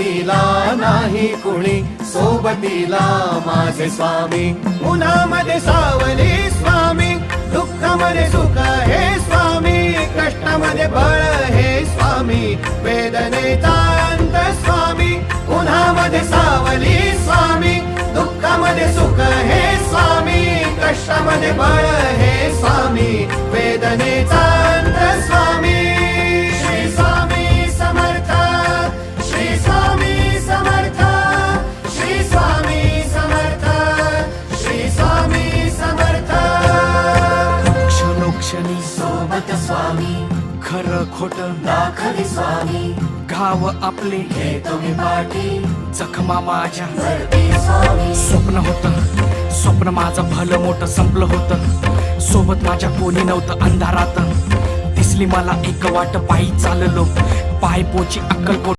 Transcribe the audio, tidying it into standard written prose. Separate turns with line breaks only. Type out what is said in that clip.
सोबतीला नाही कुणी, सोबतीला माझे स्वामी. उन्हामध्ये सावली स्वामी, दुःखामध्ये सुख हे स्वामी, कष्टामध्ये बळ हे स्वामी, वेदनेचा अंत स्वामी. उन्हामध्ये सावली स्वामी, दुःखामध्ये सुख हे स्वामी, कष्टामध्ये बळ हे स्वामी, वेदनेचा अंत स्वामी. श्री स्वामी समर्थ, श्री स्वामी समर्थ, श्री स्वामी समर्थ, श्री स्वामी समर्थ.
क्षणोक्षणी
सोबत स्वामी,
खरं खोट
दाखवी स्वामी,
घाव आपले
हे तुम्ही पाठी
जखमा माझ्या.
भरती स्वामी.
स्वप्न माझं भलं मोठं संपलं होतं. सोबत माझ्या कोणी नव्हतं अंधारात. दिसली मला एक वाट, पायी चाललो पाय पोची अक्कलकोट.